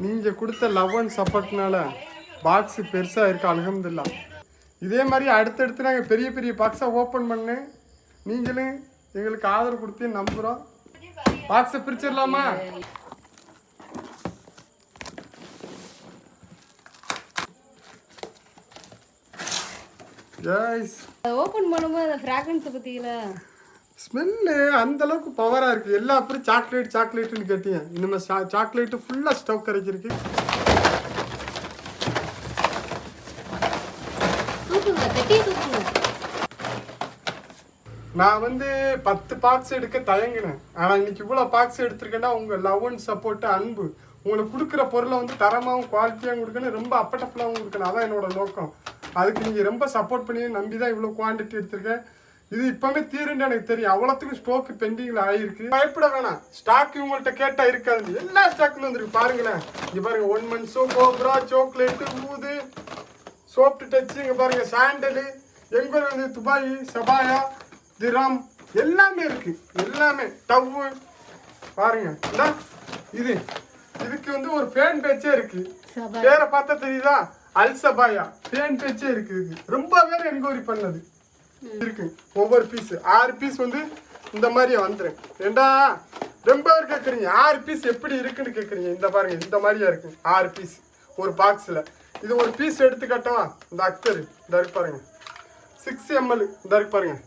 நீங்கள் கொடுத்த love and சப்போர்ட்னால box பெருசாக இருக்குது அல்ஹம்துலில்லாஹ். இதே மாதிரி அடுத்தடுத்து நாங்கள் பெரிய பெரிய பாக்ஸாக ஓப்பன் பண்ணு நீங்களும் எங்களுக்கு ஆதரவு கொடுத்து நம்புகிறோம். பாக்ஸை பிரிச்சிடலாமா? கைஸ் ஓபன் பண்ணும்போது அந்த ஃப்ராக்ரன்ஸ் பத்திங்களா ஸ்மெல்லு அந்த அளவுக்கு பவராக இருக்குது. எல்லா அப்புறம் சாக்லேட்டுன்னு கேட்டீங்க. இனிமேல் சாக்லேட்டு ஃபுல்லாக ஸ்டவ் கரைச்சிருக்கு. தூக்குங்க பெட்டியை தூக்குங்க. நான் வந்து 10 பாக்ஸ் எடுக்க தயங்கினேன். ஆனால் இன்னைக்கு இவ்வளோ பாக்ஸ் எடுத்திருக்கேன்னா உங்கள் லவ் அண்ட் சப்போர்ட்டு அன்பு உங்களுக்கு கொடுக்குற பொருளை வந்து தரமாகவும் குவாலிட்டியாகவும் கொடுக்கணும், ரொம்ப அப்பட்டஃபுல்லாகவும் கொடுக்கணும். அதான் என்னோட நோக்கம். அதுக்கு நீங்கள் ரொம்ப சப்போர்ட் பண்ணி நம்பி தான் இவ்வளோ குவான்டிட்டி எடுத்திருக்கேன். இது இப்போவே தீருன்னு எனக்கு தெரியும். அவ்வளோத்துக்கும் ஸ்டோக்கு பெண்டிங்கில் ஆகிருக்கு. பயப்பட வேணாம், ஸ்டாக் இவங்கள்ட்ட கேட்டால் இருக்காது. எல்லா ஸ்டாக்குமே வந்துருக்கு. பாருங்களேன், இங்கே பாருங்கள் 1 month சோப், கோப்ரா, சாக்லேட்டு, ஊது, சோப்டு டச்சு, இங்கே பாருங்கள் சாண்டலு, எங்கே வந்து துபாய், சபாயா, திராம் எல்லாமே இருக்குது. எல்லாமே டவ்வு பாருங்க. இதுக்கு வந்து ஒரு ஃபேன் பேச்சே இருக்குது. பேரை பார்த்தா தெரியுதா? அல்சபாயா ஃபேன் பேச்சே இருக்குது. ரொம்ப பேர் என்கொயரி பண்ணது இருக்கு. ஒவ்வொரு பீஸ் 6 பீஸ் வந்து இந்த மாதிரியே வந்துடும். ஏண்டா ரொம்ப பேர் கேட்குறீங்க 6 பீஸ் எப்படி இருக்குன்னு கேட்குறீங்க. இந்த பாருங்க, இந்த மாதிரியா இருக்கு 6 பீஸ் ஒரு பாக்ஸில். இது ஒரு பீஸ் எடுத்துக்காட்டவா? இந்த அக்தர் இந்த இருக்கு பாருங்க, 6 ml இந்த இருக்கு பாருங்க.